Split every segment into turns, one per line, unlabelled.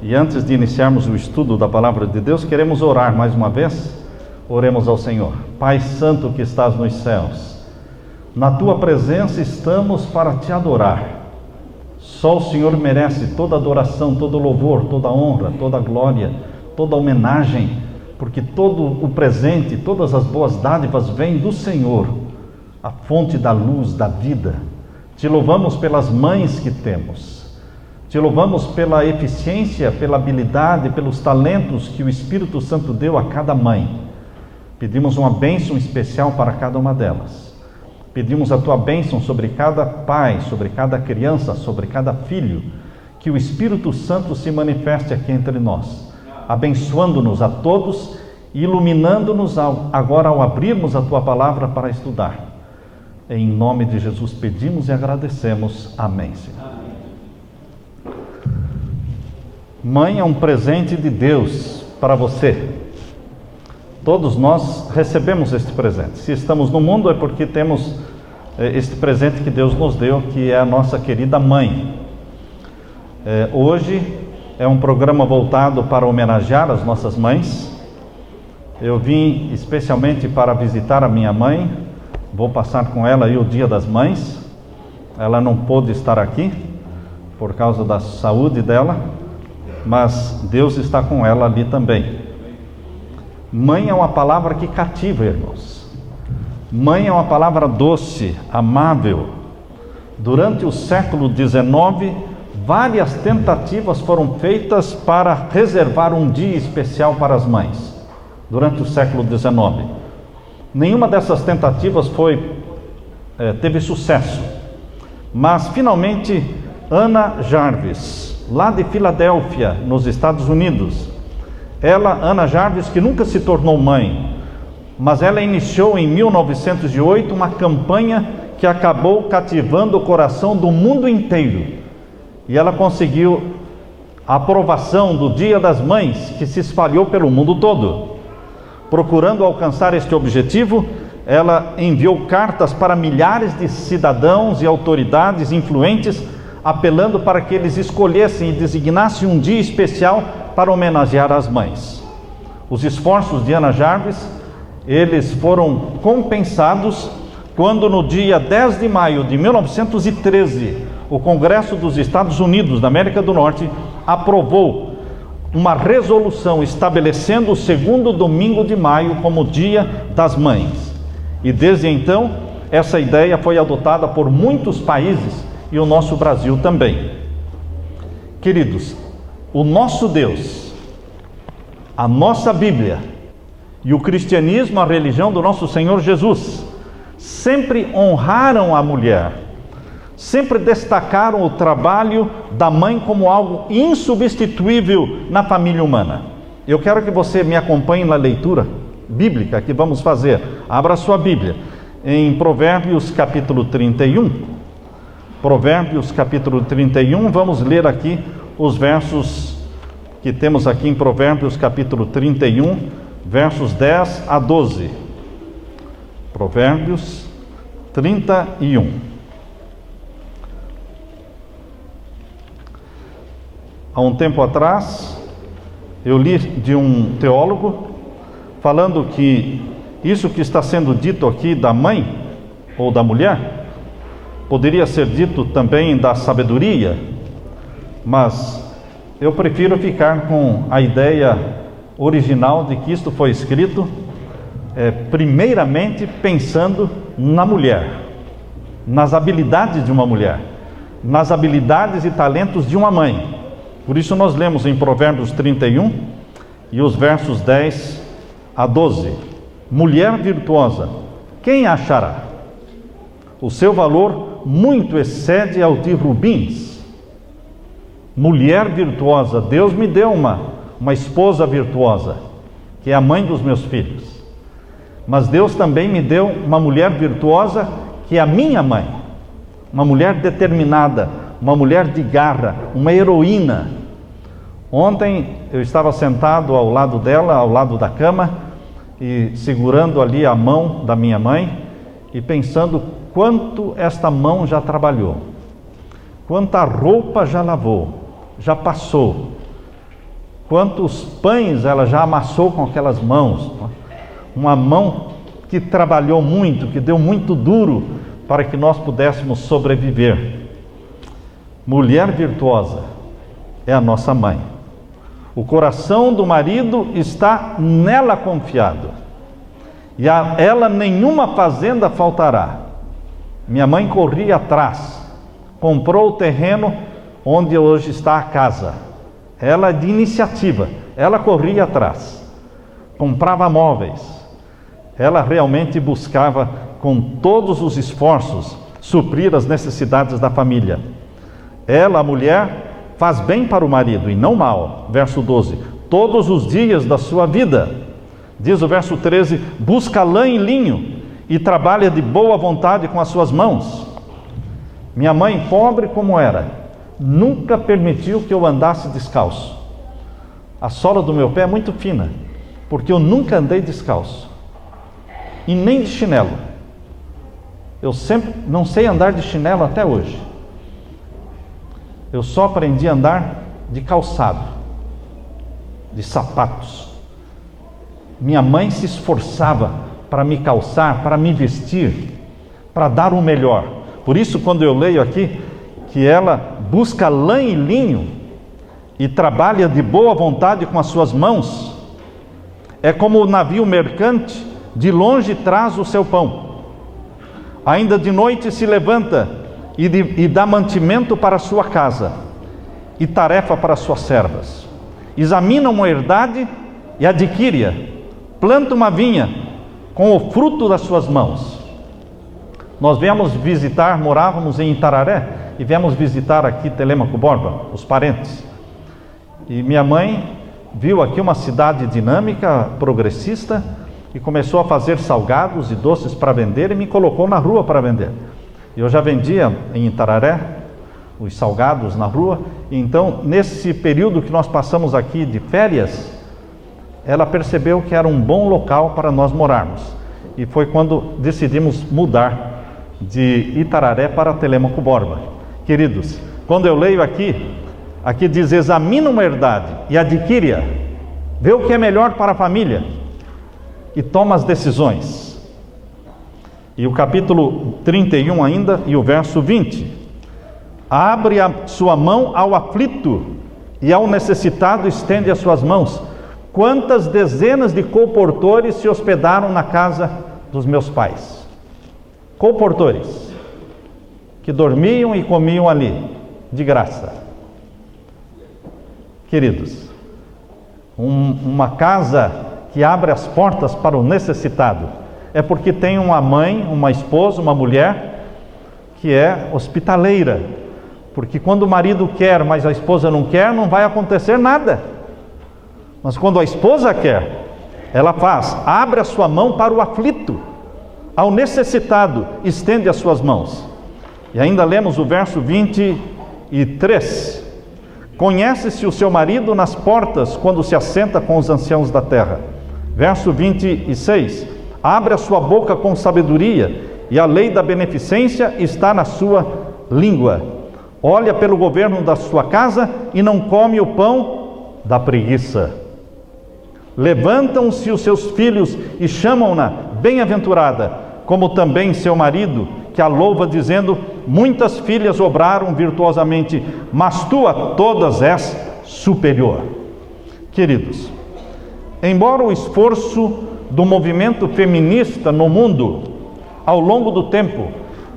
E antes de iniciarmos o estudo da Palavra de Deus, queremos orar mais uma vez. Oremos ao Senhor. Pai Santo que estás nos céus, na Tua presença estamos para Te adorar. Só o Senhor merece toda adoração, todo louvor, toda honra, toda glória, toda homenagem, porque todo o presente, todas as boas dádivas vêm do Senhor, a fonte da luz, da vida. Te louvamos pelas mães que temos, te louvamos pela eficiência, pela habilidade, pelos talentos que o Espírito Santo deu a cada mãe. Pedimos uma bênção especial para cada uma delas. Pedimos a Tua bênção sobre cada pai, sobre cada criança, sobre cada filho, que o Espírito Santo se manifeste aqui entre nós, abençoando-nos a todos e iluminando-nos agora ao abrirmos a Tua palavra para estudar. Em nome de Jesus pedimos e agradecemos. Amém, Senhor. Mãe é um presente de Deus para você. Todos nós recebemos este presente. Se estamos no mundo é porque temos este presente que Deus nos deu, que é a nossa querida mãe. Hoje é um programa voltado para homenagear as nossas mães. Eu vim especialmente para visitar a minha mãe. Vou passar com ela aí o Dia das Mães. Ela não pôde estar aqui por causa da saúde dela, mas Deus está com ela ali também. Mãe é uma palavra que cativa, irmãos. Mãe é uma palavra doce, amável. Durante o século XIX, várias tentativas foram feitas para reservar um dia especial para as mães. Durante o século XIX. Nenhuma dessas tentativas teve sucesso. Mas, finalmente, Ana Jarvis, lá de Filadélfia, nos Estados Unidos, Ana Jarvis, que nunca se tornou mãe, mas ela iniciou em 1908 uma campanha que acabou cativando o coração do mundo inteiro. E ela conseguiu a aprovação do Dia das Mães, que se espalhou pelo mundo todo. Procurando alcançar este objetivo, ela enviou cartas para milhares de cidadãos e autoridades influentes, apelando para que eles escolhessem e designassem um dia especial para homenagear as mães. Os esforços de Ana Jarvis, eles foram compensados quando no dia 10 de maio de 1913, o Congresso dos Estados Unidos da América do Norte aprovou uma resolução estabelecendo o segundo domingo de maio como Dia das Mães. E desde então, essa ideia foi adotada por muitos países e o nosso Brasil também. Queridos, o nosso Deus, a nossa Bíblia e o cristianismo, a religião do nosso Senhor Jesus, sempre honraram a mulher, sempre destacaram o trabalho da mãe como algo insubstituível na família humana. Eu quero que você me acompanhe na leitura bíblica que vamos fazer. Abra sua Bíblia em Provérbios capítulo 31. Provérbios capítulo 31, vamos ler aqui os versos que temos aqui em Provérbios capítulo 31, versos 10 a 12. Provérbios 31. Há um tempo atrás, eu li de um teólogo falando que isso que está sendo dito aqui da mãe ou da mulher poderia ser dito também da sabedoria, mas eu prefiro ficar com a ideia original de que isto foi escrito primeiramente pensando na mulher, nas habilidades de uma mulher, nas habilidades e talentos de uma mãe. Por isso nós lemos em Provérbios 31 e os versos 10 a 12. Mulher virtuosa, quem a achará? O seu valor muito excede ao de rubins. Mulher virtuosa, Deus me deu uma esposa virtuosa, que é a mãe dos meus filhos. Mas Deus também me deu uma mulher virtuosa, que é a minha mãe. Uma mulher determinada, uma mulher de garra, uma heroína. Ontem eu estava sentado ao lado dela, ao lado da cama, e segurando ali a mão da minha mãe, e pensando quanto esta mão já trabalhou, quanta roupa já lavou, já passou, quantos pães ela já amassou com aquelas mãos. Uma mão que trabalhou muito, que deu muito duro para que nós pudéssemos sobreviver. Mulher virtuosa é a nossa mãe. O coração do marido está nela confiado, e a ela nenhuma fazenda faltará. Minha mãe corria atrás, comprou o terreno onde hoje está a casa. Ela de iniciativa, ela corria atrás, comprava móveis. Ela realmente buscava com todos os esforços suprir as necessidades da família. Ela, a mulher, faz bem para o marido e não mal. Verso 12, todos os dias da sua vida. Diz o verso 13, busca lã e linho e trabalha de boa vontade com as suas mãos. Minha mãe, pobre como era, nunca permitiu que eu andasse descalço. A sola do meu pé é muito fina, porque eu nunca andei descalço, e nem de chinelo. Eu sempre não sei andar de chinelo até hoje. Eu só aprendi a andar de calçado, de sapatos. Minha mãe se esforçava para me calçar, para me vestir, para dar o melhor. Por isso, quando eu leio aqui que ela busca lã e linho e trabalha de boa vontade com as suas mãos, é como o navio mercante, de longe traz o seu pão. Ainda de noite se levanta e dá mantimento para a sua casa e tarefa para as suas servas. Examina uma herdade e adquire-a, planta uma vinha com o fruto das suas mãos. Nós viemos visitar, morávamos em Itararé, e viemos visitar aqui Telêmaco Borba, os parentes. E minha mãe viu aqui uma cidade dinâmica, progressista, e começou a fazer salgados e doces para vender e me colocou na rua para vender. Eu já vendia em Itararé os salgados na rua, e então nesse período que nós passamos aqui de férias, ela percebeu que era um bom local para nós morarmos, e foi quando decidimos mudar de Itararé para Telêmaco Borba. Queridos, quando eu leio aqui diz, examina uma herdade e adquire-a, vê o que é melhor para a família e toma as decisões. E o capítulo 31 ainda, e o verso 20, abre a sua mão ao aflito e ao necessitado estende as suas mãos. Quantas dezenas de colportores se hospedaram na casa dos meus pais? Colportores que dormiam e comiam ali de graça. Queridos, uma casa que abre as portas para o necessitado é porque tem uma mãe, uma esposa, uma mulher que é hospitaleira. Porque quando o marido quer, mas a esposa não quer, não vai acontecer nada. Mas quando a esposa quer, ela faz, abre a sua mão para o aflito, ao necessitado, estende as suas mãos. E ainda lemos o verso 23. Conhece-se o seu marido nas portas, quando se assenta com os anciãos da terra. Verso 26. Abre a sua boca com sabedoria, e a lei da beneficência está na sua língua. Olha pelo governo da sua casa, e não come o pão da preguiça. Levantam-se os seus filhos e chamam-na bem-aventurada, como também seu marido, que a louva, dizendo, muitas filhas obraram virtuosamente, mas tu a todas és superior. Queridos, embora o esforço do movimento feminista no mundo, ao longo do tempo,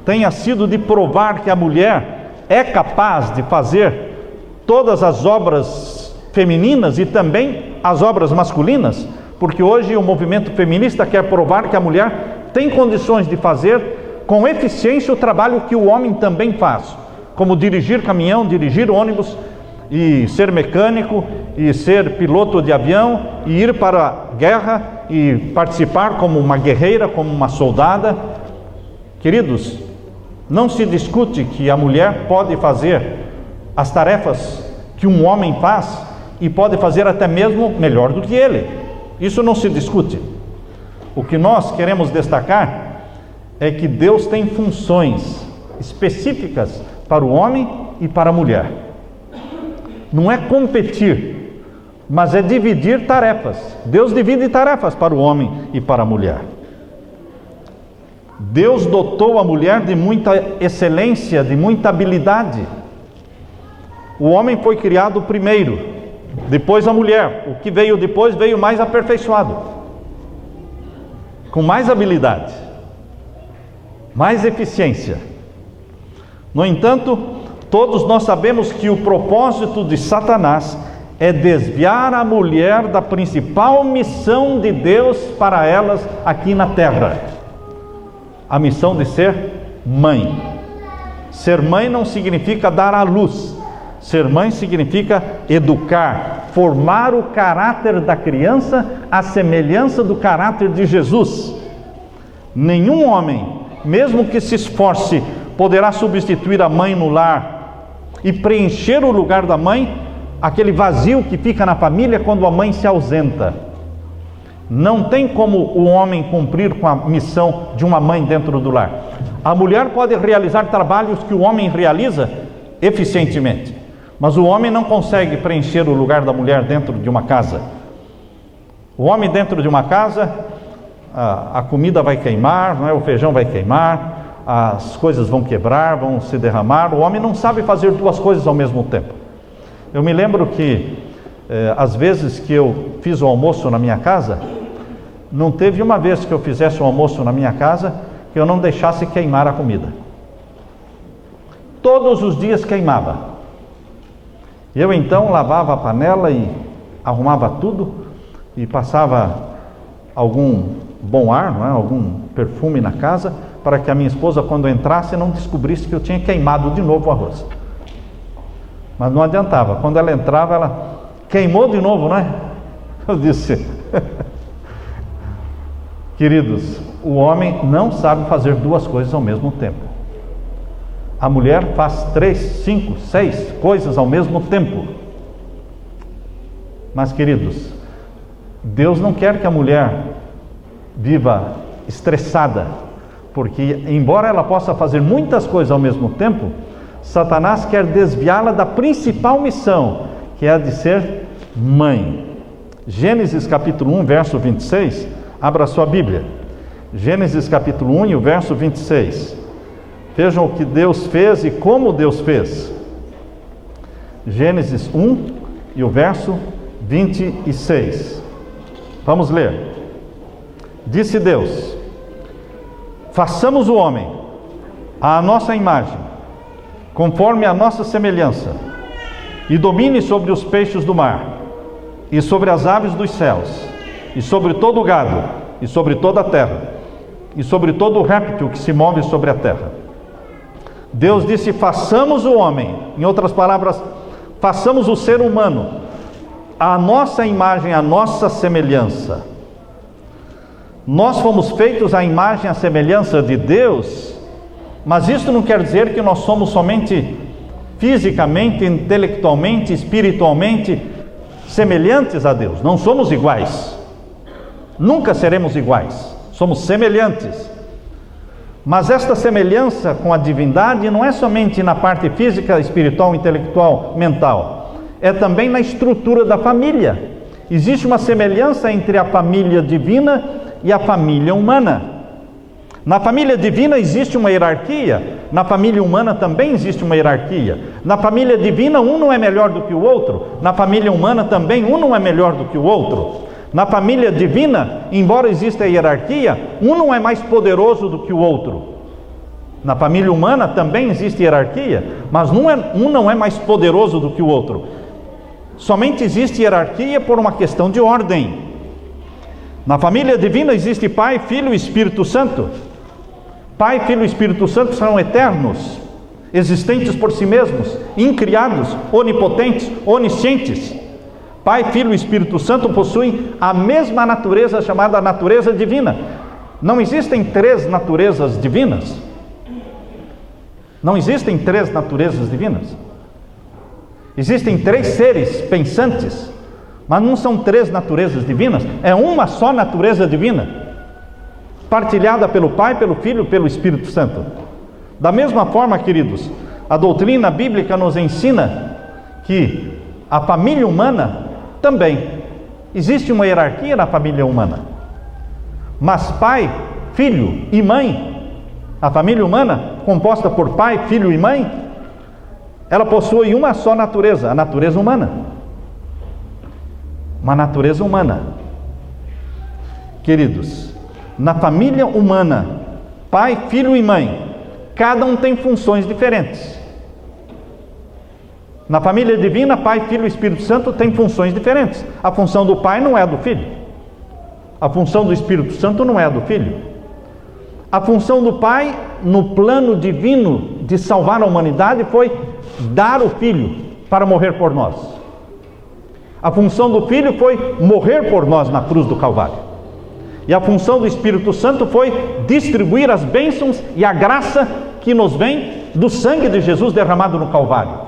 tenha sido de provar que a mulher é capaz de fazer todas as obras femininas e também as obras masculinas, porque hoje o movimento feminista quer provar que a mulher tem condições de fazer com eficiência o trabalho que o homem também faz, como dirigir caminhão, dirigir ônibus, e ser mecânico, e ser piloto de avião, e ir para a guerra, e participar como uma guerreira, como uma soldada. Queridos, não se discute que a mulher pode fazer as tarefas que um homem faz, e pode fazer até mesmo melhor do que ele. Isso não se discute. O que nós queremos destacar é que Deus tem funções específicas para o homem e para a mulher. Não é competir mas é dividir tarefas. Deus divide tarefas para o homem e para a mulher. Deus dotou a mulher de muita excelência, de muita habilidade. O homem foi criado primeiro, depois a mulher. O que veio depois veio mais aperfeiçoado, com mais habilidade, mais eficiência. No entanto, todos nós sabemos que o propósito de Satanás é desviar a mulher da principal missão de Deus para elas aqui na terra. A missão de ser mãe. Ser mãe não significa dar à luz. Ser mãe significa educar, formar o caráter da criança à semelhança do caráter de Jesus. Nenhum homem, mesmo que se esforce, poderá substituir a mãe no lar e preencher o lugar da mãe, aquele vazio que fica na família quando a mãe se ausenta. Não tem como o homem cumprir com a missão de uma mãe dentro do lar. A mulher pode realizar trabalhos que o homem realiza eficientemente, mas o homem não consegue preencher o lugar da mulher dentro de uma casa. O homem dentro de uma casa, a comida vai queimar, não é? O feijão vai queimar, as coisas vão quebrar, vão se derramar. O homem não sabe fazer duas coisas ao mesmo tempo. Eu me lembro que às vezes que eu fiz o almoço na minha casa, não teve uma vez que eu fizesse um almoço na minha casa que eu não deixasse queimar a comida. Todos os dias queimava. Eu então lavava a panela e arrumava tudo e passava algum bom ar, não é? Algum perfume na casa, para que a minha esposa, quando entrasse, não descobrisse que eu tinha queimado de novo o arroz. Mas não adiantava, quando ela entrava, ela queimou de novo, não é? Eu disse, queridos, o homem não sabe fazer duas coisas ao mesmo tempo. A mulher faz 3, 5, 6 coisas ao mesmo tempo. Mas, queridos, Deus não quer que a mulher viva estressada, porque embora ela possa fazer muitas coisas ao mesmo tempo, Satanás quer desviá-la da principal missão, que é a de ser mãe. Gênesis capítulo 1, verso 26, abra sua Bíblia. Gênesis capítulo 1 e o verso 26. Vejam o que Deus fez e como Deus fez. Gênesis 1 e o verso 26. Vamos ler. Disse Deus: façamos o homem à nossa imagem, conforme a nossa semelhança, e domine sobre os peixes do mar, e sobre as aves dos céus, e sobre todo o gado, e sobre toda a terra, e sobre todo o réptil que se move sobre a terra. Deus disse: façamos o homem, em outras palavras, façamos o ser humano à nossa imagem, à nossa semelhança. Nós fomos feitos à imagem e à semelhança de Deus, mas isso não quer dizer que nós somos somente fisicamente, intelectualmente, espiritualmente semelhantes a Deus. Não somos iguais, nunca seremos iguais, somos semelhantes. Mas esta semelhança com a divindade não é somente na parte física, espiritual, intelectual, mental, é também na estrutura da família. Existe uma semelhança entre a família divina e a família humana. Na família divina existe uma hierarquia, na família humana também existe uma hierarquia. Na família divina um não é melhor do que o outro, na família humana também um não é melhor do que o outro. Na família divina, embora exista a hierarquia, um não é mais poderoso do que o outro. Na família humana também existe hierarquia, mas um não é mais poderoso do que o outro. Somente existe hierarquia por uma questão de ordem. Na família divina existe Pai, Filho e Espírito Santo. Pai, Filho e Espírito Santo são eternos, existentes por si mesmos, incriados, onipotentes, oniscientes. Pai, Filho e Espírito Santo possuem a mesma natureza chamada natureza divina. Não existem três naturezas divinas. Não existem três naturezas divinas. Existem três seres pensantes, mas não são três naturezas divinas, é uma só natureza divina, partilhada pelo Pai, pelo Filho e pelo Espírito Santo. Da mesma forma, queridos, a doutrina bíblica nos ensina que a família humana Também. Existe uma hierarquia na família humana. Mas pai, filho e mãe, a família humana, composta por pai, filho e mãe, ela possui uma só natureza, a natureza humana. Uma natureza humana. Queridos, na família humana, pai, filho e mãe, cada um tem funções diferentes. Na família divina, Pai, Filho e Espírito Santo tem funções diferentes. A função do Pai não é a do Filho. A função do Espírito Santo não é a do Filho. A função do Pai, no plano divino de salvar a humanidade, foi dar o Filho para morrer por nós. A função do Filho foi morrer por nós na cruz do Calvário. E a função do Espírito Santo foi distribuir as bênçãos e a graça que nos vem do sangue de Jesus derramado no Calvário.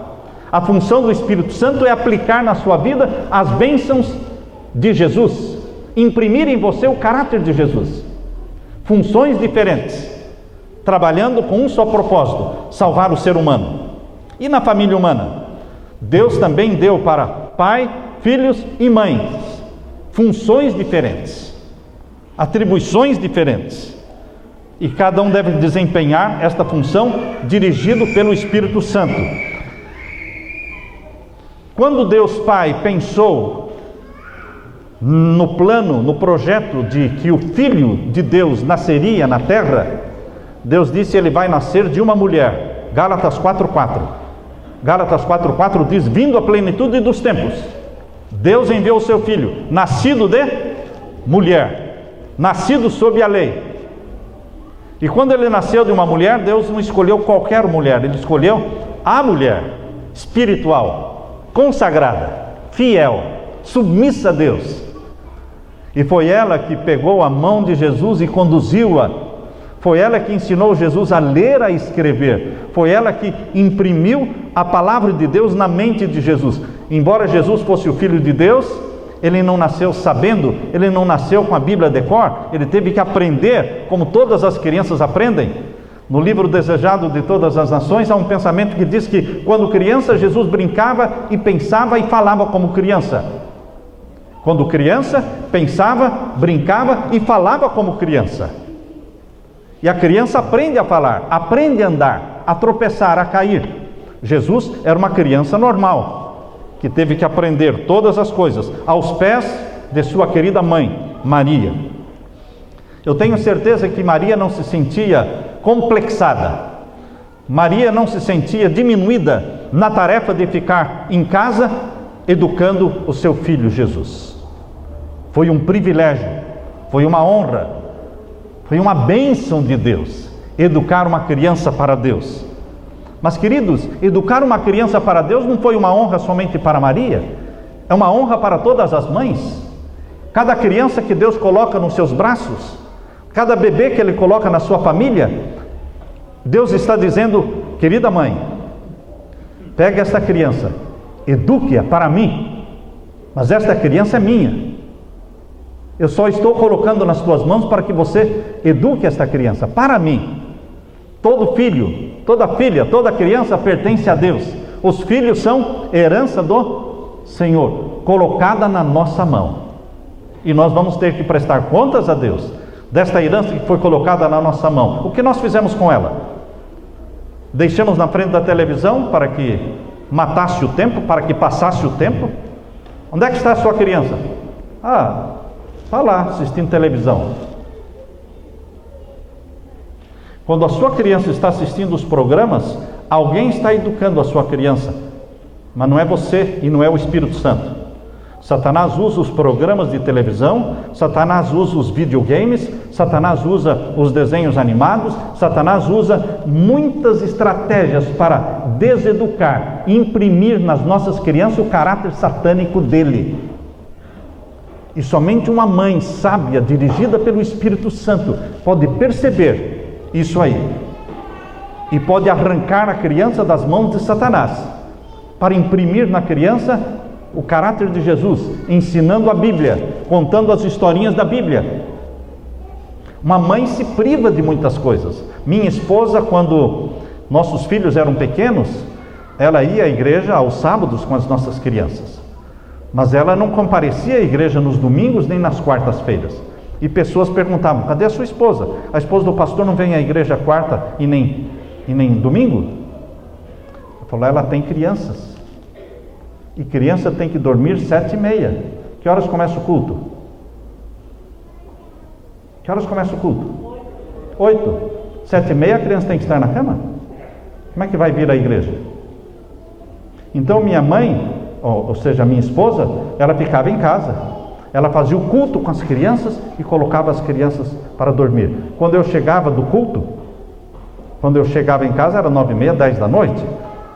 A função do Espírito Santo é aplicar na sua vida as bênçãos de Jesus, imprimir em você o caráter de Jesus. Funções diferentes, trabalhando com um só propósito: salvar o ser humano. E na família humana, Deus também deu para pai, filhos e mães funções diferentes, atribuições diferentes, e cada um deve desempenhar esta função dirigido pelo Espírito Santo. Quando Deus Pai pensou no plano, no projeto de que o Filho de Deus nasceria na terra, Deus disse: ele vai nascer de uma mulher. Gálatas 4:4. Gálatas 4:4 diz: vindo a plenitude dos tempos, Deus enviou o seu Filho, nascido de mulher, nascido sob a lei. E quando ele nasceu de uma mulher, Deus não escolheu qualquer mulher, ele escolheu a mulher espiritual, consagrada, fiel, submissa a Deus. E foi ela que pegou a mão de Jesus e conduziu-a. Foi ela que ensinou Jesus a ler, a escrever. Foi ela que imprimiu a palavra de Deus na mente de Jesus. Embora Jesus fosse o Filho de Deus, ele não nasceu sabendo, ele não nasceu com a Bíblia de cor, ele teve que aprender, como todas as crianças aprendem. No livro Desejado de Todas as Nações, há um pensamento que diz que quando criança, Jesus brincava e pensava e falava como criança. Quando criança, pensava, brincava e falava como criança. E a criança aprende a falar, aprende a andar, a tropeçar, a cair. Jesus era uma criança normal, que teve que aprender todas as coisas aos pés de sua querida mãe, Maria. Eu tenho certeza que Maria não se sentia complexada. Maria não se sentia diminuída na tarefa de ficar em casa educando o seu filho Jesus. Foi um privilégio, foi uma honra, foi uma bênção de Deus educar uma criança para Deus. Mas, queridos, educar uma criança para Deus não foi uma honra somente para Maria, é uma honra para todas as mães. Cada criança que Deus coloca nos seus braços, cada bebê que Ele coloca na sua família, Deus está dizendo: querida mãe, pegue esta criança, eduque-a para mim, mas esta criança é minha. Eu só estou colocando nas tuas mãos para que você eduque esta criança para mim. Todo filho, toda filha, toda criança pertence a Deus. Os filhos são herança do Senhor, colocada na nossa mão. E nós vamos ter que prestar contas a Deus desta herança que foi colocada na nossa mão. O que nós fizemos com ela? Deixamos na frente da televisão para que matasse o tempo, para que passasse o tempo? Onde é que está a sua criança? Está lá assistindo televisão. Quando a sua criança está assistindo os programas, alguém está educando a sua criança, mas não é você e não é o Espírito Santo. Satanás usa os programas de televisão, Satanás usa os videogames, Satanás usa os desenhos animados, Satanás usa muitas estratégias para deseducar, imprimir nas nossas crianças o caráter satânico dele. E somente uma mãe sábia, dirigida pelo Espírito Santo, pode perceber isso aí e pode arrancar a criança das mãos de Satanás para imprimir na criança o caráter de Jesus, ensinando a Bíblia, contando as historinhas da Bíblia. Uma mãe se priva de muitas coisas. Minha esposa, quando nossos filhos eram pequenos, ela ia à igreja aos sábados com as nossas crianças. Mas ela não comparecia à igreja nos domingos nem nas quartas-feiras. E pessoas perguntavam: cadê a sua esposa? A esposa do pastor não vem à igreja quarta e nem domingo? Eu falei: ela tem crianças. E criança tem que dormir 7h30. Que horas começa o culto? Que horas começa o culto? 8. 7h30 a criança tem que estar na cama? Como é que vai vir à igreja? Então minha mãe, ou seja, minha esposa, ela ficava em casa. Ela fazia o culto com as crianças e colocava as crianças para dormir. Quando eu chegava do culto, quando eu chegava em casa, era 9h30, 10 da noite.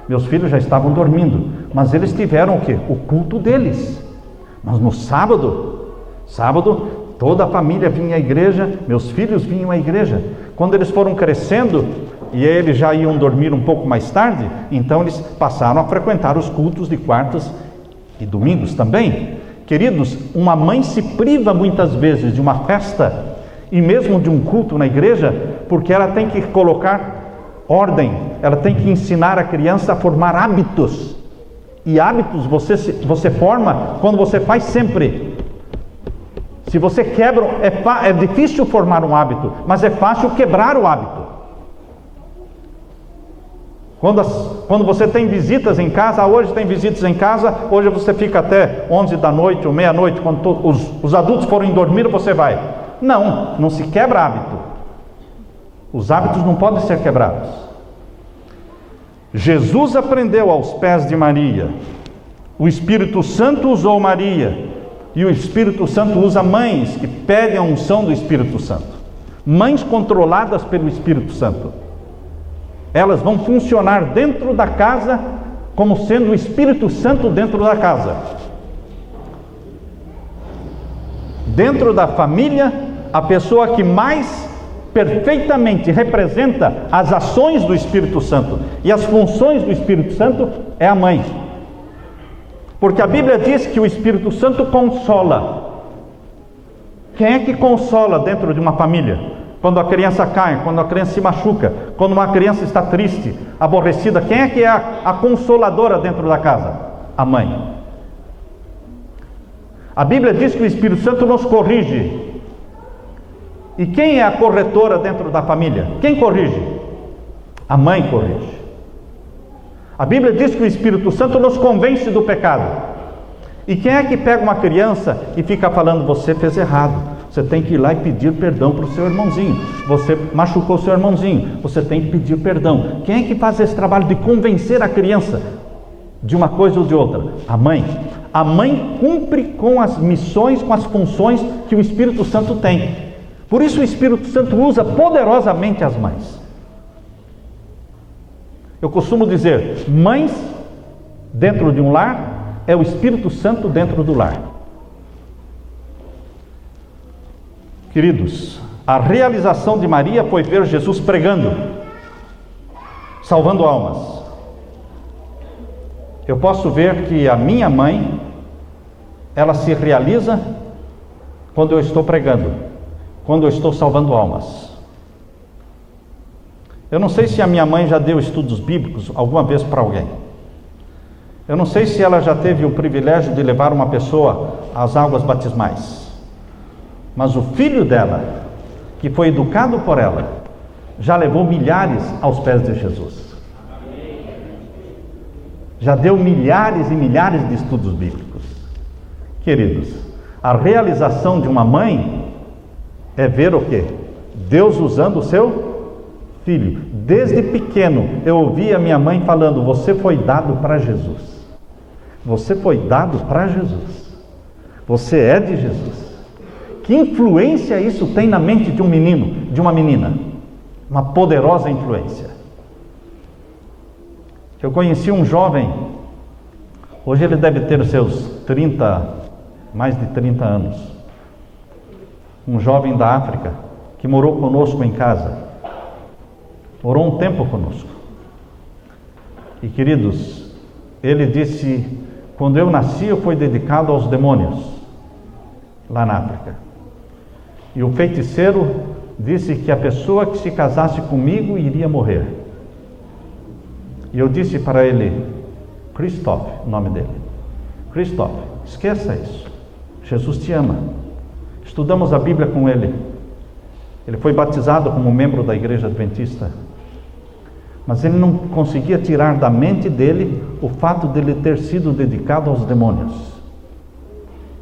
Meus filhos já estavam dormindo, mas eles tiveram o quê? O culto deles. Mas no sábado, toda a família vinha à igreja, meus filhos vinham à igreja. Quando eles foram crescendo, e eles já iam dormir um pouco mais tarde, então eles passaram a frequentar os cultos de quartas e domingos também. Queridos, uma mãe se priva muitas vezes de uma festa e mesmo de um culto na igreja, porque ela tem que colocar ordem, ela tem que ensinar a criança a formar hábitos. E hábitos você forma quando você faz sempre. Se você quebra, é difícil formar um hábito, mas é fácil quebrar o hábito. Quando você tem visitas em casa, hoje tem visitas em casa, hoje você fica até 11 da noite ou meia-noite, quando os adultos forem dormir, você vai. Não se quebra hábito. Os hábitos não podem ser quebrados. Jesus aprendeu aos pés de Maria. O Espírito Santo usou Maria. E o Espírito Santo usa mães que pedem a unção do Espírito Santo. Mães controladas pelo Espírito Santo. Elas vão funcionar dentro da casa como sendo o Espírito Santo dentro da casa. Dentro da família, a pessoa que mais perfeitamente representa as ações do Espírito Santo e as funções do Espírito Santo é a mãe. Porque a Bíblia diz que o Espírito Santo consola. Quem é que consola dentro de uma família? Quando a criança cai, quando a criança se machuca, quando uma criança está triste, aborrecida, quem é que é a consoladora dentro da casa? A mãe. A Bíblia diz que o Espírito Santo nos corrige. E quem é a corretora dentro da família? Quem corrige? A mãe corrige. A Bíblia diz que o Espírito Santo nos convence do pecado. E quem é que pega uma criança e fica falando: você fez errado, você tem que ir lá e pedir perdão para o seu irmãozinho, você machucou o seu irmãozinho, você tem que pedir perdão? Quem é que faz esse trabalho de convencer a criança de uma coisa ou de outra? A mãe. A mãe cumpre com as missões, com as funções que o Espírito Santo tem. Por isso o Espírito Santo usa poderosamente as mães. Eu costumo dizer: mães dentro de um lar é o Espírito Santo dentro do lar. Queridos, a realização de Maria foi ver Jesus pregando, salvando almas. Eu posso ver que a minha mãe, ela se realiza quando eu estou pregando, quando eu estou salvando almas. Eu não sei se a minha mãe já deu estudos bíblicos alguma vez para alguém. Eu não sei se ela já teve o privilégio de levar uma pessoa às águas batismais. Mas o filho dela, que foi educado por ela, já levou milhares aos pés de Jesus. Já deu milhares e milhares de estudos bíblicos. Queridos, a realização de uma mãe é ver o quê? Deus usando o seu filho. Desde pequeno eu ouvi a minha mãe falando: você foi dado para Jesus. Você foi dado para Jesus. Você é de Jesus. Que influência isso tem na mente de um menino, de uma menina? Uma poderosa influência. Eu conheci um jovem, hoje ele deve ter seus mais de 30 anos. Um jovem da África, que morou conosco em casa. Morou um tempo conosco. E queridos, ele disse: quando eu nasci eu fui dedicado aos demônios, lá na África. E o feiticeiro disse que a pessoa que se casasse comigo iria morrer. E eu disse para ele, Christophe, o nome dele: Christoph, esqueça isso. Jesus te ama. Estudamos a Bíblia com ele. Ele foi batizado como membro da Igreja Adventista. Mas ele não conseguia tirar da mente dele o fato de ele ter sido dedicado aos demônios.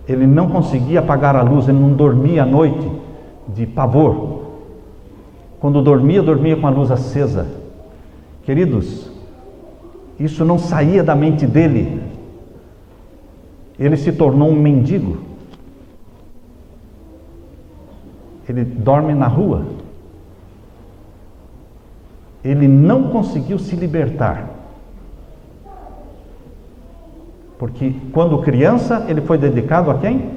Ele não conseguia apagar a luz, ele não dormia à noite de pavor. Quando dormia, dormia com a luz acesa. Queridos, isso não saía da mente dele. Ele se tornou um mendigo. Ele dorme na rua. Ele não conseguiu se libertar. Porque quando criança, ele foi dedicado a quem?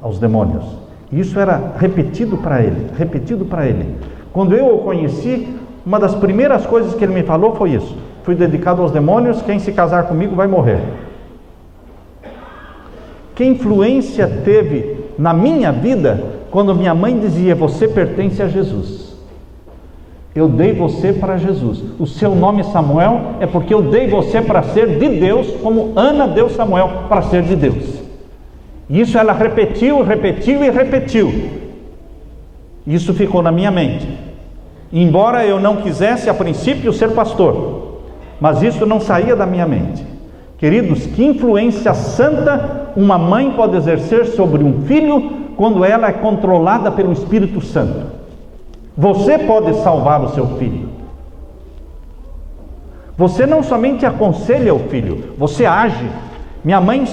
Aos demônios. Isso era repetido para ele, repetido para ele. Quando eu o conheci, uma das primeiras coisas que ele me falou foi isso: fui dedicado aos demônios, quem se casar comigo vai morrer. Que influência teve na minha vida quando minha mãe dizia: você pertence a Jesus. Eu dei você para Jesus. O seu nome Samuel é porque eu dei você para ser de Deus, como Ana deu Samuel para ser de Deus. Isso ela repetiu, repetiu e repetiu. Isso ficou na minha mente. Embora eu não quisesse a princípio ser pastor, mas isso não saía da minha mente. Queridos, que influência santa uma mãe pode exercer sobre um filho quando ela é controlada pelo Espírito Santo. Você pode salvar o seu filho. Você não somente aconselha o filho, você age. Minha mãe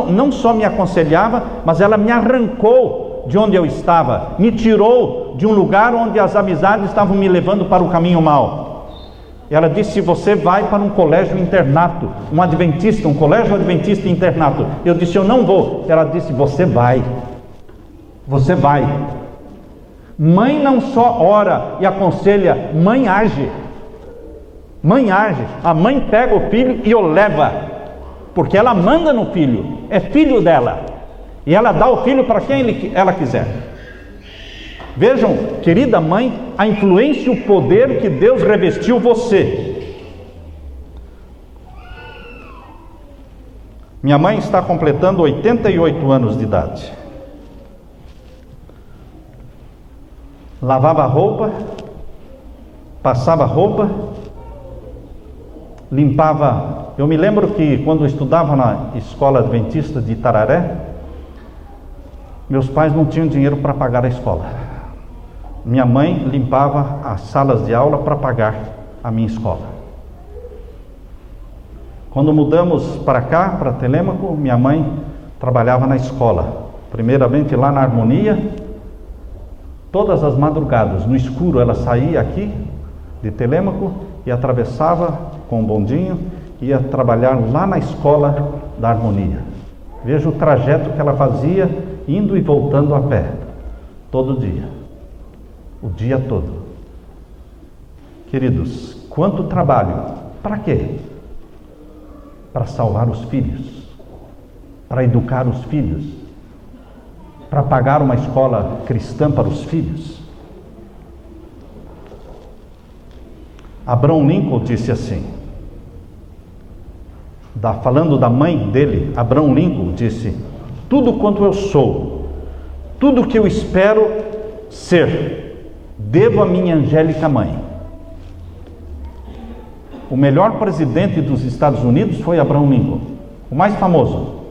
não só me aconselhava, mas ela me arrancou de onde eu estava, me tirou de um lugar onde as amizades estavam me levando para o caminho mau. Ela disse: você vai para um colégio internato, um adventista, um colégio adventista internato. Eu disse: eu não vou. Ela disse: você vai. Você vai. Mãe não só ora e aconselha, mãe age. Mãe age. A mãe pega o filho e o leva, porque ela manda no filho, é filho dela, e ela dá o filho para quem ela quiser. Vejam, querida mãe, a influência e o poder que Deus revestiu você. Minha mãe está completando 88 anos de idade. Lavava roupa, passava roupa, limpava. Eu me lembro que quando eu estudava na escola adventista de Itararé, meus pais não tinham dinheiro para pagar a escola. Minha mãe limpava as salas de aula para pagar a minha escola. Quando mudamos para cá, para Telêmaco, minha mãe trabalhava na escola. Primeiramente lá na Harmonia. Todas as madrugadas, no escuro, ela saía aqui de Telêmaco e atravessava com um bondinho, ia trabalhar lá na escola da Harmonia. Veja o trajeto que ela fazia, indo e voltando a pé, todo dia, o dia todo. Queridos, quanto trabalho, para quê? Para salvar os filhos, para educar os filhos, para pagar uma escola cristã para os filhos. Abraham Lincoln disse assim, falando da mãe dele, Abraham Lincoln disse: tudo quanto eu sou, tudo que eu espero ser, devo à minha angélica mãe. O melhor presidente dos Estados Unidos foi Abraham Lincoln, o mais famoso.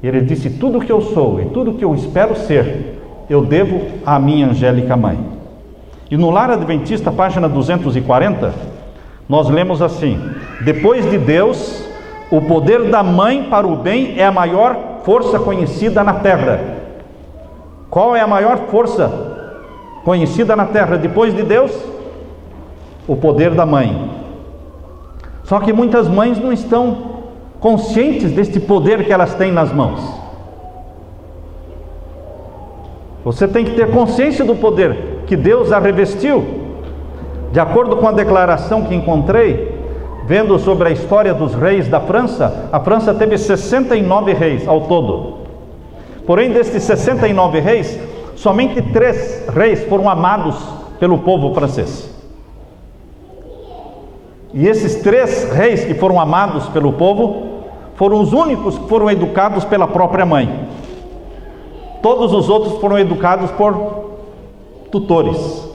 Ele disse: tudo que eu sou e tudo que eu espero ser, eu devo à minha angélica mãe. E no Lar Adventista, página 240, nós lemos assim: depois de Deus, o poder da mãe para o bem é a maior força conhecida na terra. Qual é a maior força conhecida na terra depois de Deus? O poder da mãe. Só que muitas mães não estão conscientes deste poder que elas têm nas mãos. Você tem que ter consciência do poder que Deus a revestiu. De acordo com a declaração que encontrei, vendo sobre a história dos reis da França, a França teve 69 reis ao todo. Porém, destes 69 reis, somente 3 reis foram amados pelo povo francês. E esses 3 reis que foram amados pelo povo foram os únicos que foram educados pela própria mãe. Todos os outros foram educados por tutores.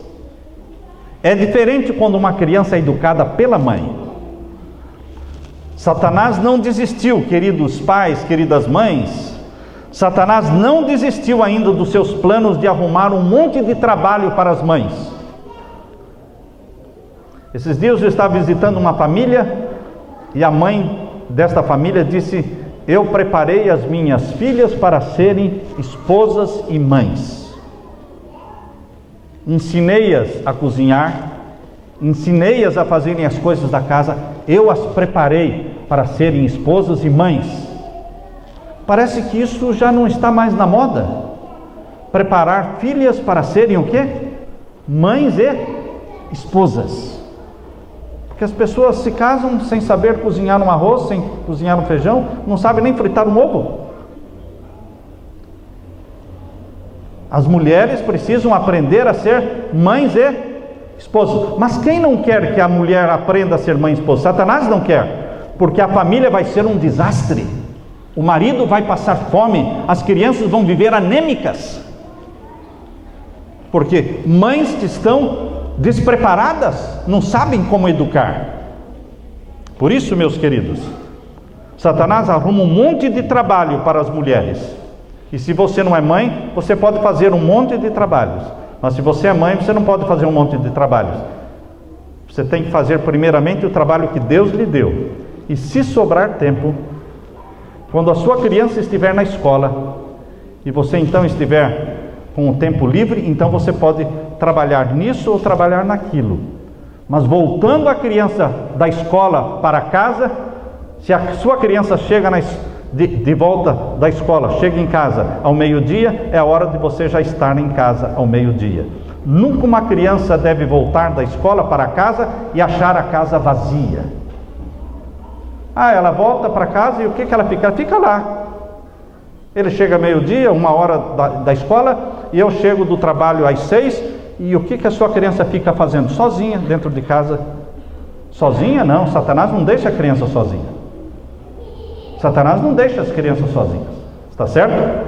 É diferente quando uma criança é educada pela mãe. Satanás não desistiu, queridos pais, queridas mães. Satanás não desistiu ainda dos seus planos de arrumar um monte de trabalho para as mães. Esses dias eu estava visitando uma família e a mãe desta família disse: eu preparei as minhas filhas para serem esposas e mães. Ensinei-as a cozinhar, ensinei-as a fazerem as coisas da casa, eu as preparei para serem esposas e mães. Parece que isso já não está mais na moda. Preparar filhas para serem o quê? Mães e esposas. Porque as pessoas se casam sem saber cozinhar um arroz, sem cozinhar um feijão, não sabem nem fritar um ovo. As mulheres precisam aprender a ser mães e esposas. Mas quem não quer que a mulher aprenda a ser mãe e esposa? Satanás não quer, porque a família vai ser um desastre. O marido vai passar fome, as crianças vão viver anêmicas, porque mães que estão despreparadas, não sabem como educar. Por isso, meus queridos, Satanás arruma um monte de trabalho para as mulheres. E se você não é mãe, você pode fazer um monte de trabalhos. Mas se você é mãe, você não pode fazer um monte de trabalhos. Você tem que fazer primeiramente o trabalho que Deus lhe deu. E se sobrar tempo, quando a sua criança estiver na escola e você então estiver com o tempo livre, então você pode trabalhar nisso ou trabalhar naquilo. Mas voltando a criança da escola para casa, se a sua criança chega de volta da escola, chega em casa ao meio-dia, é a hora de você já estar em casa ao meio-dia. Nunca uma criança deve voltar da escola para casa e achar a casa vazia. Ela volta para casa e o que ela fica? Ela fica lá. Ele chega meio-dia, 1h da escola, e eu chego do trabalho às 6, e o que a sua criança fica fazendo? Sozinha, dentro de casa. Sozinha? Não, Satanás não deixa a criança sozinha. Satanás não deixa as crianças sozinhas. Está certo?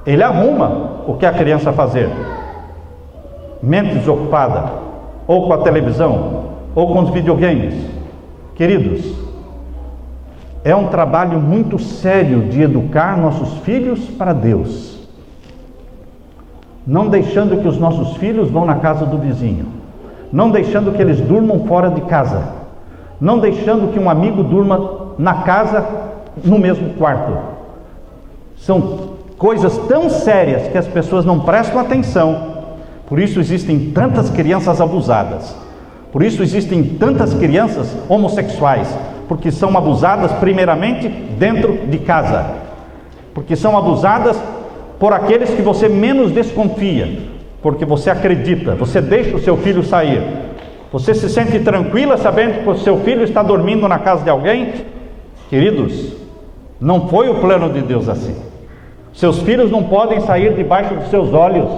Ele arruma o que a criança fazer. Mente desocupada, ou com a televisão, ou com os videogames. Queridos, é um trabalho muito sério de educar nossos filhos para Deus. Não deixando que os nossos filhos vão na casa do vizinho. Não deixando que eles durmam fora de casa. Não deixando que um amigo durma na casa, no mesmo quarto. São coisas tão sérias que as pessoas não prestam atenção. Por isso existem tantas crianças abusadas. Por isso existem tantas crianças homossexuais. Porque são abusadas primeiramente dentro de casa, porque são abusadas por aqueles que você menos desconfia, porque você acredita, você deixa o seu filho sair, você se sente tranquila sabendo que o seu filho está dormindo na casa de alguém. Queridos, não foi o plano de Deus assim. Seus filhos não podem sair debaixo dos seus olhos.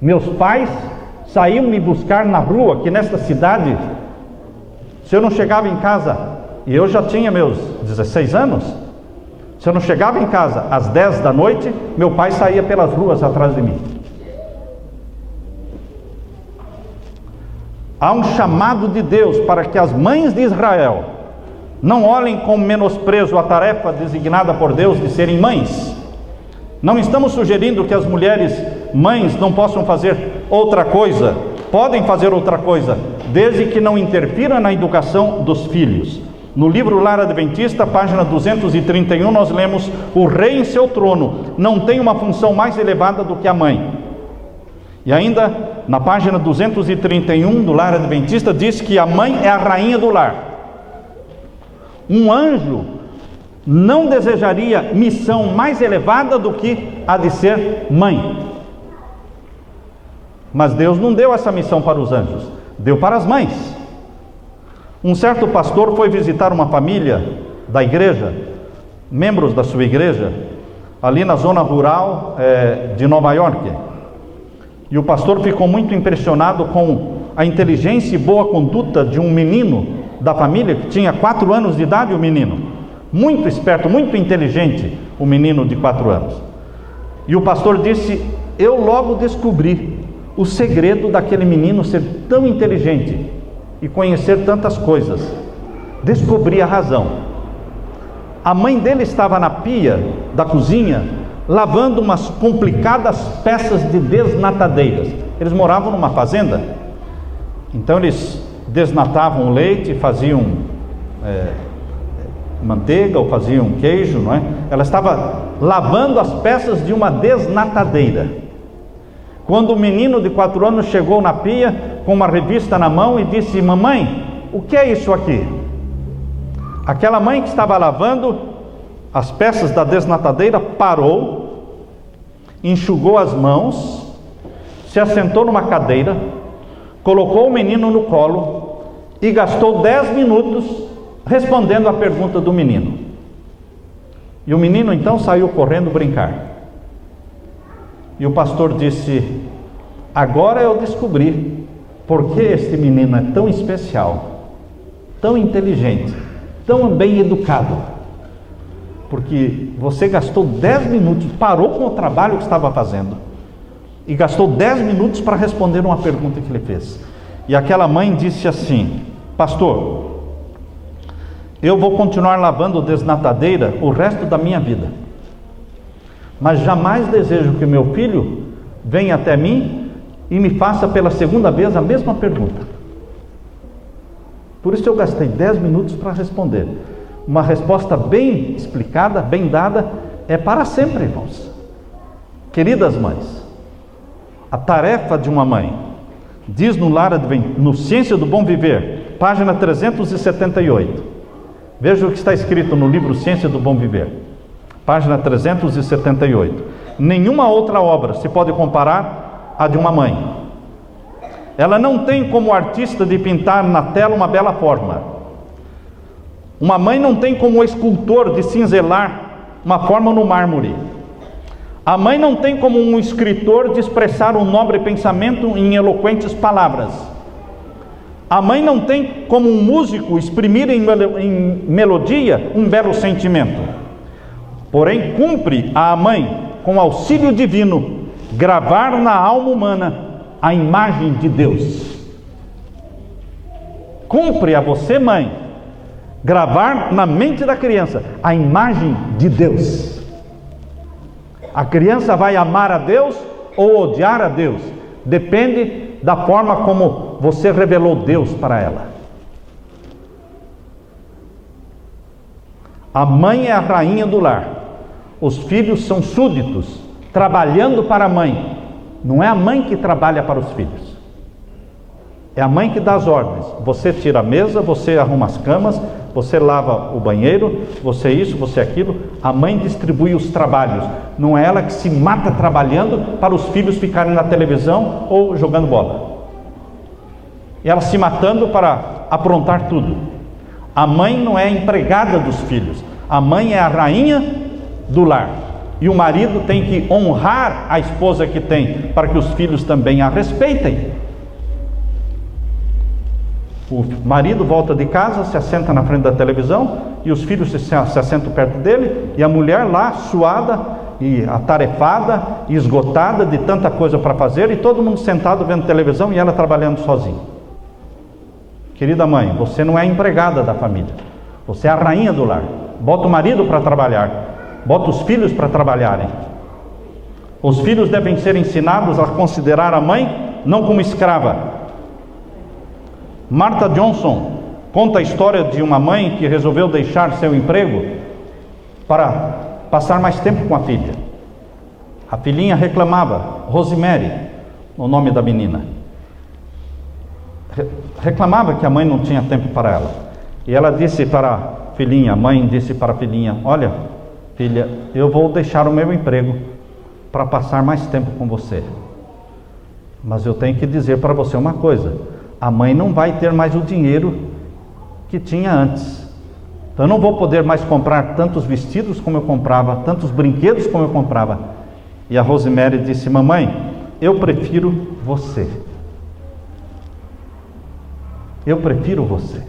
Meus pais saíam me buscar na rua, aqui nesta cidade. Se eu não chegava em casa, e eu já tinha meus 16 anos, se eu não chegava em casa às 10 da noite, meu pai saía pelas ruas atrás de mim. Há um chamado de Deus para que as mães de Israel não olhem com menosprezo a tarefa designada por Deus de serem mães. Não estamos sugerindo que as mulheres mães não possam fazer outra coisa. Podem fazer outra coisa, desde que não interfira na educação dos filhos. No livro Lar Adventista, página 231, nós lemos: o rei em seu trono não tem uma função mais elevada do que a mãe. E ainda, na página 231 do Lar Adventista, diz que a mãe é a rainha do lar. Um anjo não desejaria missão mais elevada do que a de ser mãe. Mas Deus não deu essa missão para os anjos, deu para as mães. Um certo pastor foi visitar uma família da igreja, membros da sua igreja, ali na zona rural de Nova York. E o pastor ficou muito impressionado com a inteligência e boa conduta de um menino da família, que tinha 4 anos de idade, o menino. Muito esperto, muito inteligente, o menino de 4 anos. E o pastor disse: eu logo descobri o segredo daquele menino ser tão inteligente e conhecer tantas coisas. Descobri a razão. A mãe dele estava na pia da cozinha, lavando umas complicadas peças de desnatadeiras. Eles moravam numa fazenda, então eles desnatavam o leite, faziam manteiga ou faziam queijo, não é? Ela estava lavando as peças de uma desnatadeira, quando o menino de 4 anos chegou na pia com uma revista na mão e disse: mamãe, o que é isso aqui? Aquela mãe que estava lavando as peças da desnatadeira parou, enxugou as mãos, se assentou numa cadeira, colocou o menino no colo e gastou 10 minutos respondendo a pergunta do menino. E o menino então saiu correndo brincar. E o pastor disse: agora eu descobri por que este menino é tão especial, tão inteligente, tão bem educado. Porque você gastou 10 minutos, parou com o trabalho que estava fazendo e gastou 10 minutos para responder uma pergunta que ele fez. E aquela mãe disse assim: pastor, eu vou continuar lavando desnatadeira o resto da minha vida, mas jamais desejo que meu filho venha até mim e me faça pela segunda vez a mesma pergunta. Por isso eu gastei 10 minutos para responder. Uma resposta bem explicada, bem dada, é para sempre, irmãos. Queridas mães, a tarefa de uma mãe, diz no Ciência do Bom Viver, página 378. Veja o que está escrito no livro Ciência do Bom Viver, página 378. Nenhuma outra obra se pode comparar à de uma mãe. Ela não tem como artista de pintar na tela uma bela forma. Uma mãe não tem como escultor de cinzelar uma forma no mármore. A mãe não tem como um escritor de expressar um nobre pensamento em eloquentes palavras. A mãe não tem como um músico exprimir em melodia um belo sentimento. Porém, cumpre à mãe, com auxílio divino, gravar na alma humana a imagem de Deus. Cumpre a você, mãe, gravar na mente da criança a imagem de Deus. A criança vai amar a Deus ou odiar a Deus, depende da forma como você revelou Deus para ela. A mãe é a rainha do lar. Os filhos são súditos, trabalhando para a mãe. Não é a mãe que trabalha para os filhos. É a mãe que dá as ordens. Você tira a mesa, você arruma as camas, você lava o banheiro, você isso, você aquilo. A mãe distribui os trabalhos. Não é ela que se mata trabalhando para os filhos ficarem na televisão ou jogando bola. E ela se matando para aprontar tudo. A mãe não é a empregada dos filhos. A mãe é a rainha do lar. E o marido tem que honrar a esposa que tem, para que os filhos também a respeitem. O marido volta de casa, se assenta na frente da televisão, e os filhos se assentam perto dele, e a mulher lá, suada e atarefada e esgotada de tanta coisa para fazer, e todo mundo sentado vendo televisão e ela trabalhando sozinha. Querida mãe, você não é empregada da família, você é a rainha do lar. Bota o marido para trabalhar, bota os filhos para trabalharem. Os filhos devem ser ensinados a considerar a mãe não como escrava. Martha Johnson conta a história de uma mãe que resolveu deixar seu emprego para passar mais tempo com a filha. A filhinha reclamava, Rosemary, o nome da menina, reclamava que a mãe não tinha tempo para ela. E ela disse para a filhinha, a mãe disse para a filhinha: olha, filha, eu vou deixar o meu emprego para passar mais tempo com você, mas eu tenho que dizer para você uma coisa: a mãe não vai ter mais o dinheiro que tinha antes. Então eu não vou poder mais comprar tantos vestidos como eu comprava, tantos brinquedos como eu comprava. E a Rosemary disse: mamãe, eu prefiro você. Eu prefiro você.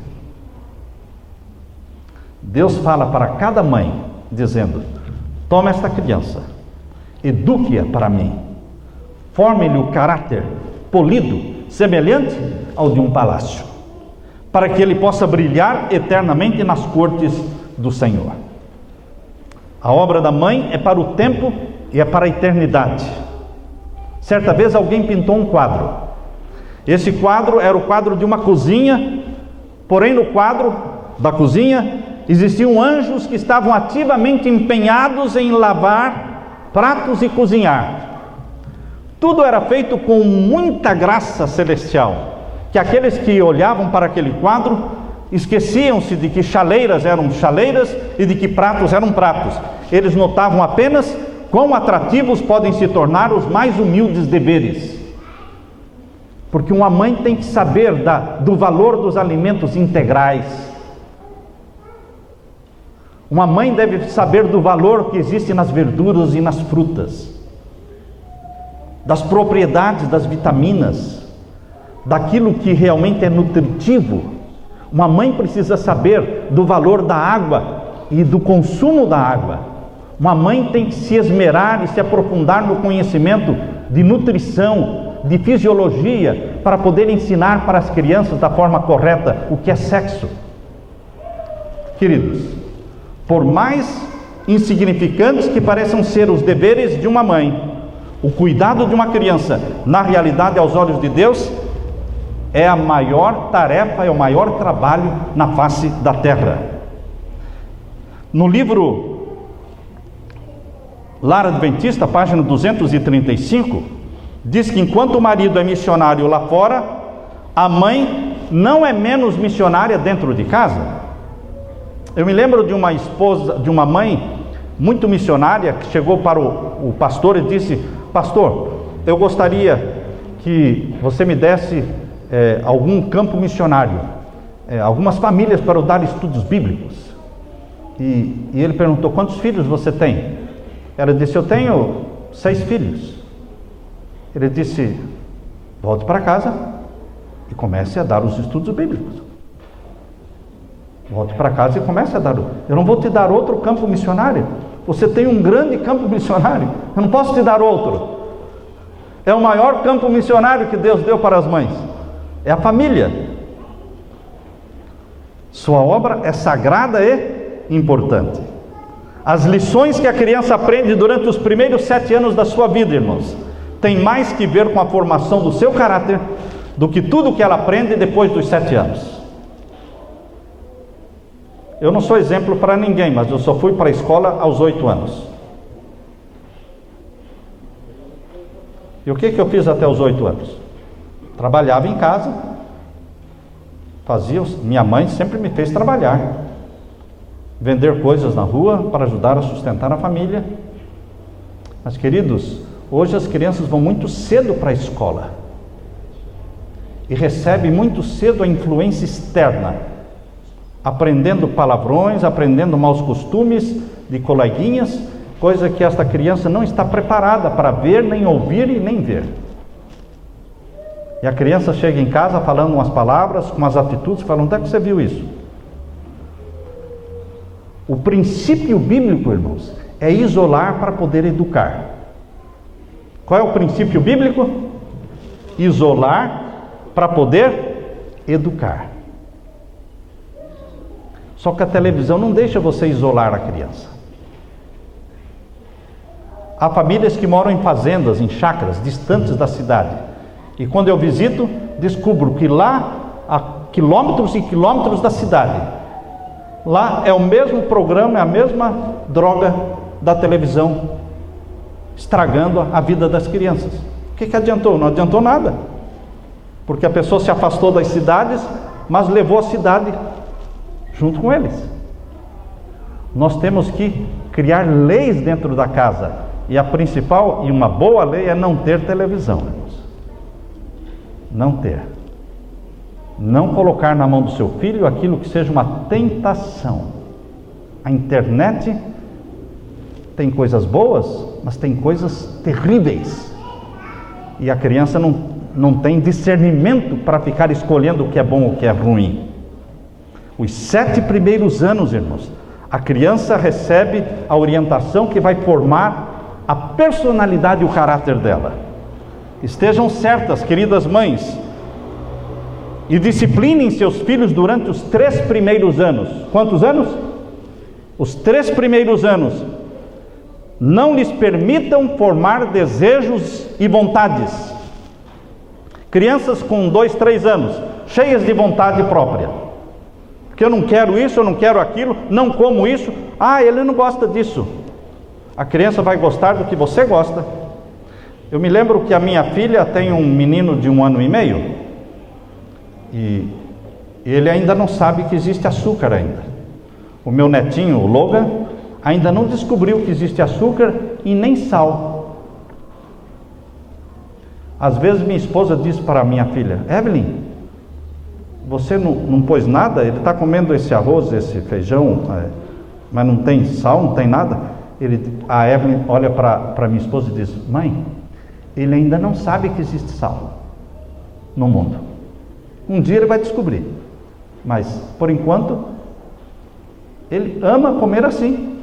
Deus fala para cada mãe, dizendo: toma esta criança, eduque-a para mim, forme-lhe o caráter polido, semelhante ao de um palácio, para que ele possa brilhar eternamente nas cortes do Senhor. A obra da mãe é para o tempo e é para a eternidade. Certa vez alguém pintou um quadro. Esse quadro era o quadro de uma cozinha, porém no quadro da cozinha existiam anjos que estavam ativamente empenhados em lavar pratos e cozinhar. Tudo era feito com muita graça celestial, que aqueles que olhavam para aquele quadro esqueciam-se de que chaleiras eram chaleiras e de que pratos eram pratos. Eles notavam apenas quão atrativos podem se tornar os mais humildes deveres. Porque uma mãe tem que saber do valor dos alimentos integrais. Uma mãe deve saber do valor que existe nas verduras e nas frutas, das propriedades das vitaminas, daquilo que realmente é nutritivo. Uma mãe precisa saber do valor da água e do consumo da água. Uma mãe tem que se esmerar e se aprofundar no conhecimento de nutrição, de fisiologia, para poder ensinar para as crianças da forma correta o que é sexo. Queridos, por mais insignificantes que pareçam ser os deveres de uma mãe, o cuidado de uma criança, na realidade, aos olhos de Deus, é a maior tarefa, é o maior trabalho na face da terra. No livro Lar Adventista, página 235, diz que enquanto o marido é missionário lá fora, a mãe não é menos missionária dentro de casa. Eu me lembro de uma esposa, de uma mãe muito missionária, que chegou para o pastor e disse: pastor, eu gostaria que você me desse algum campo missionário, algumas famílias para eu dar estudos bíblicos. E ele perguntou: quantos filhos você tem? Ela disse: eu tenho 6 filhos. Ele disse: volte para casa e comece a dar os estudos bíblicos. Volte para casa e comece a dar. Eu não vou te dar outro campo missionário. Você tem um grande campo missionário. Eu não posso te dar outro. É o maior campo missionário que Deus deu para as mães. É a família. Sua obra é sagrada e importante. As lições que a criança aprende durante os primeiros 7 anos da sua vida, irmãos, tem mais que ver com a formação do seu caráter do que tudo que ela aprende depois dos 7 anos. Eu não sou exemplo para ninguém, mas eu só fui para a escola aos 8 anos. E o que eu fiz até os 8 anos? Trabalhava em casa, minha mãe sempre me fez trabalhar, vender coisas na rua para ajudar a sustentar a família. Mas, queridos, hoje as crianças vão muito cedo para a escola e recebem muito cedo a influência externa, aprendendo palavrões, aprendendo maus costumes de coleguinhas, coisa que esta criança não está preparada para ver, nem ouvir e nem ver. E a criança chega em casa falando umas palavras, com umas atitudes, falando: onde é que você viu isso? O princípio bíblico, irmãos, é isolar para poder educar. Qual é o princípio bíblico? Isolar para poder educar. Só que a televisão não deixa você isolar a criança. Há famílias que moram em fazendas, em chácaras, distantes da cidade. E quando eu visito, descubro que lá, a quilômetros e quilômetros da cidade, lá é o mesmo programa, é a mesma droga da televisão, estragando a vida das crianças. O que adiantou? Não adiantou nada. Porque a pessoa se afastou das cidades, mas levou a cidade junto com eles. Nós temos que criar leis dentro da casa, e a principal e uma boa lei é não ter televisão, irmãos. Não ter. Não colocar na mão do seu filho aquilo que seja uma tentação. A internet tem coisas boas, mas tem coisas terríveis, e a criança não tem discernimento para ficar escolhendo o que é bom ou o que é ruim. Os 7 primeiros anos, irmãos, a criança recebe a orientação que vai formar a personalidade e o caráter dela. Estejam certas, queridas mães, e disciplinem seus filhos durante os 3 primeiros anos. Quantos anos? Os 3 primeiros anos. Não lhes permitam formar desejos e vontades. Crianças com 2, 3 anos, cheias de vontade própria. Porque eu não quero isso, eu não quero aquilo, não como isso. Ah, ele não gosta disso. A criança vai gostar do que você gosta. Eu me lembro que a minha filha tem um menino de 1 ano e meio. E ele ainda não sabe que existe açúcar ainda. O meu netinho, o Logan, ainda não descobriu que existe açúcar e nem sal. Às vezes minha esposa diz para a minha filha: Evelyn, você não pôs nada? Ele está comendo esse arroz, esse feijão, mas não tem sal, não tem nada. A Evelyn olha para minha esposa e diz: mãe, ele ainda não sabe que existe sal no mundo. Um dia ele vai descobrir, mas por enquanto ele ama comer assim.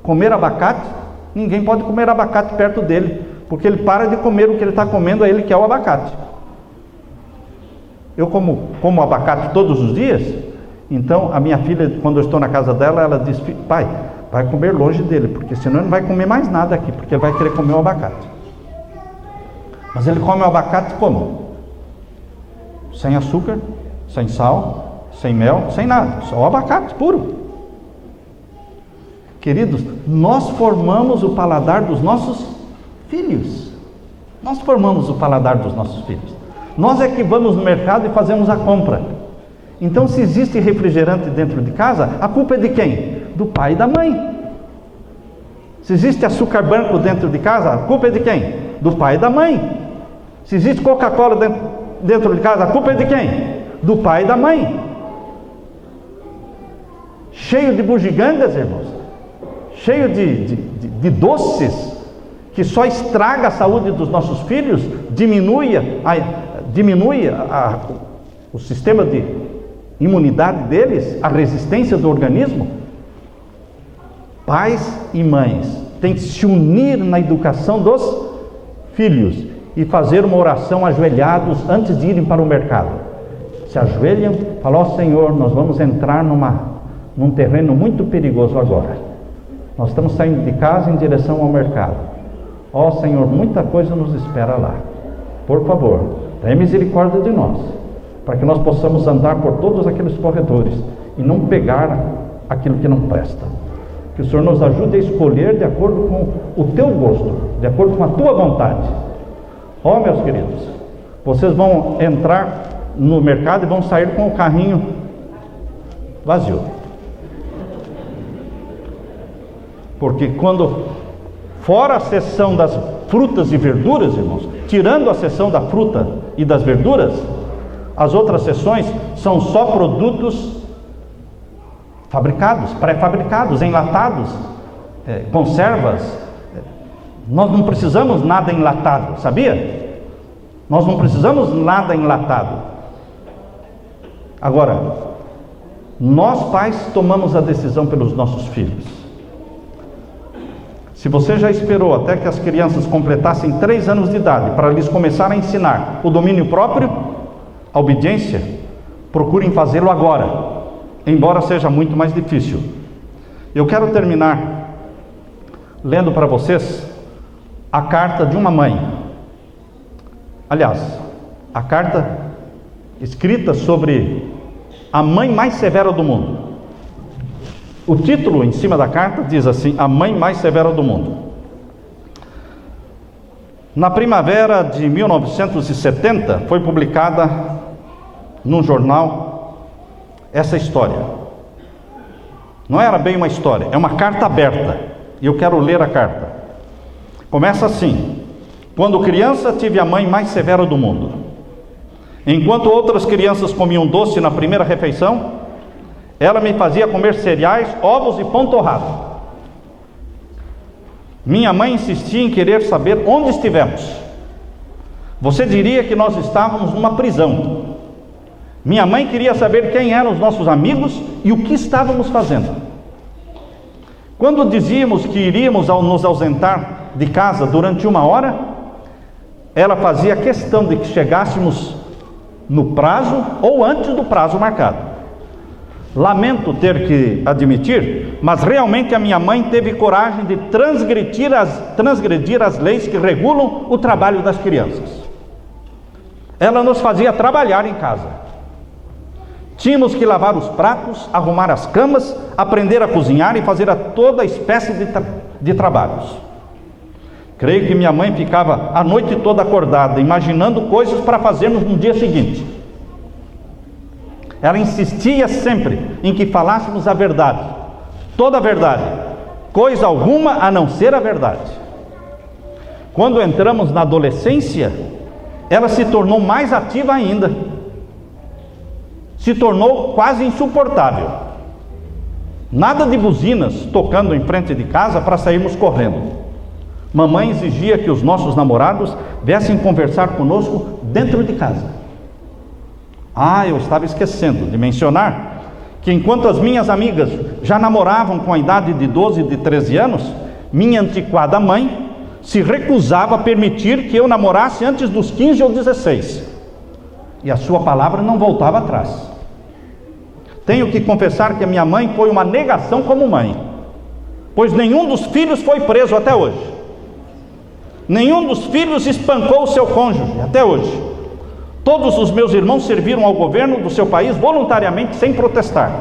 Comer abacate, ninguém pode comer abacate perto dele, porque ele para de comer o que ele está comendo, aí ele quer o abacate. Eu como abacate todos os dias. Então a minha filha, quando eu estou na casa dela, ela diz: pai, vai comer longe dele, porque senão ele não vai comer mais nada aqui, porque ele vai querer comer o abacate. Mas ele come o abacate como? Sem açúcar, sem sal, sem mel, sem nada, só o abacate puro. Queridos, nós formamos o paladar dos nossos filhos. Nós formamos o paladar dos nossos filhos. Nós é que vamos no mercado e fazemos a compra. Então, se existe refrigerante dentro de casa, a culpa é de quem? Do pai e da mãe. Se existe açúcar branco dentro de casa, a culpa é de quem? Do pai e da mãe. Se existe Coca-Cola dentro de casa, a culpa é de quem? Do pai e da mãe. Cheio de bugigangas, irmãos, cheio de doces, que só estraga a saúde dos nossos filhos, diminui o sistema de imunidade deles, a resistência do organismo. Pais e mães têm que se unir na educação dos filhos e fazer uma oração ajoelhados antes de irem para o mercado. Se ajoelham, falam: ó Senhor, nós vamos entrar num terreno muito perigoso agora. Nós estamos saindo de casa em direção ao mercado. Ó Senhor, muita coisa nos espera lá. Por favor, tenha misericórdia de nós, para que nós possamos andar por todos aqueles corredores e não pegar aquilo que não presta. Que o Senhor nos ajude a escolher de acordo com o teu gosto, de acordo com a tua vontade. Ó, meus queridos, vocês vão entrar no mercado e vão sair com o carrinho vazio. Porque quando fora a seção das frutas e verduras, irmãos, tirando a seção da fruta e das verduras, as outras seções são só produtos fabricados, pré-fabricados, enlatados, conservas. Nós não precisamos nada enlatado, sabia? Nós não precisamos nada enlatado. Agora, nós pais tomamos a decisão pelos nossos filhos. Se você já esperou até que as crianças completassem 3 anos de idade para lhes começar a ensinar o domínio próprio, a obediência, procurem fazê-lo agora, embora seja muito mais difícil. Eu quero terminar lendo para vocês a carta de uma mãe. Aliás, a carta escrita sobre a mãe mais severa do mundo. O título em cima da carta diz assim: a mãe mais severa do mundo. Na primavera de 1970 foi publicada num jornal essa história. Não era bem uma história, é uma carta aberta, e eu quero ler a carta. Começa assim: quando criança tive a mãe mais severa do mundo. Enquanto outras crianças comiam doce na primeira refeição, ela me fazia comer cereais, ovos e pão torrado. Minha mãe insistia em querer saber onde estivemos. Você diria que nós estávamos numa prisão. Minha mãe queria saber quem eram os nossos amigos e o que estávamos fazendo. Quando dizíamos que iríamos nos ausentar de casa durante 1 hora, ela fazia questão de que chegássemos no prazo ou antes do prazo marcado. Lamento ter que admitir, mas realmente a minha mãe teve coragem de transgredir as leis que regulam o trabalho das crianças. Ela nos fazia trabalhar em casa. Tínhamos que lavar os pratos, arrumar as camas, aprender a cozinhar e fazer toda espécie de trabalhos. Creio que minha mãe ficava a noite toda acordada, imaginando coisas para fazermos no dia seguinte. Ela insistia sempre em que falássemos a verdade, toda a verdade, coisa alguma a não ser a verdade. Quando entramos na adolescência, ela se tornou mais ativa ainda. Se tornou quase insuportável. Nada de buzinas tocando em frente de casa para sairmos correndo. Mamãe exigia que os nossos namorados viessem conversar conosco dentro de casa. Eu estava esquecendo de mencionar que enquanto as minhas amigas já namoravam com a idade de 12 e de 13 anos, minha antiquada mãe se recusava a permitir que eu namorasse antes dos 15 ou 16. E a sua palavra não voltava atrás. Tenho que confessar que a minha mãe foi uma negação como mãe, pois nenhum dos filhos foi preso até hoje. Nenhum dos filhos espancou o seu cônjuge até hoje. Todos os meus irmãos serviram ao governo do seu país voluntariamente, sem protestar.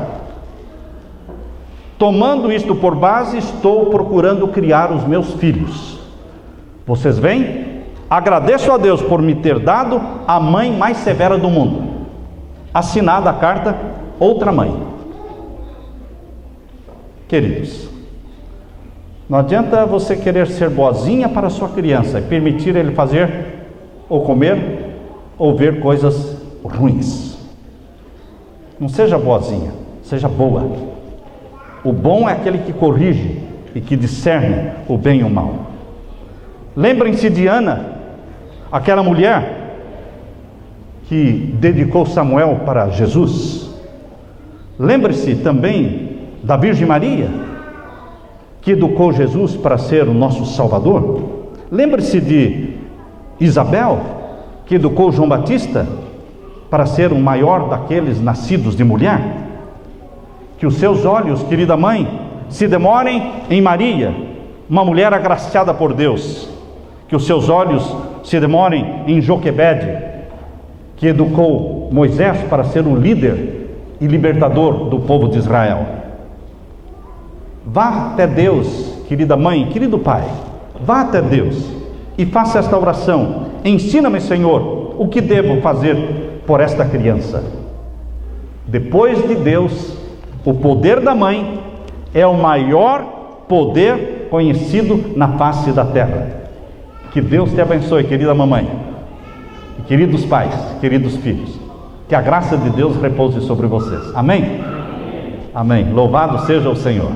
Tomando isto por base, estou procurando criar os meus filhos. Vocês veem? Agradeço a Deus por me ter dado a mãe mais severa do mundo. Assinada a carta, outra mãe. Queridos, não adianta você querer ser boazinha para a sua criança e permitir ele fazer ou comer ou ver coisas ruins. Não seja boazinha, seja boa. O bom é aquele que corrige e que discerne o bem e o mal. Lembrem-se de Ana, aquela mulher que dedicou Samuel para Jesus. Lembre-se também da Virgem Maria, que educou Jesus para ser o nosso Salvador. Lembre-se de Isabel, que educou João Batista para ser o maior daqueles nascidos de mulher. Que os seus olhos, querida mãe, se demorem em Maria, uma mulher agraciada por Deus. Que os seus olhos se demorem em Joquebede, que educou Moisés para ser um líder e libertador do povo de Israel. Vá até Deus, querida mãe, querido pai, vá até Deus e faça esta oração: ensina-me, Senhor, o que devo fazer por esta criança. Depois de Deus, o poder da mãe é o maior poder conhecido na face da terra. Que Deus te abençoe, querida mamãe, queridos pais, queridos filhos. Que a graça de Deus repouse sobre vocês. Amém? Amém. Louvado seja o Senhor.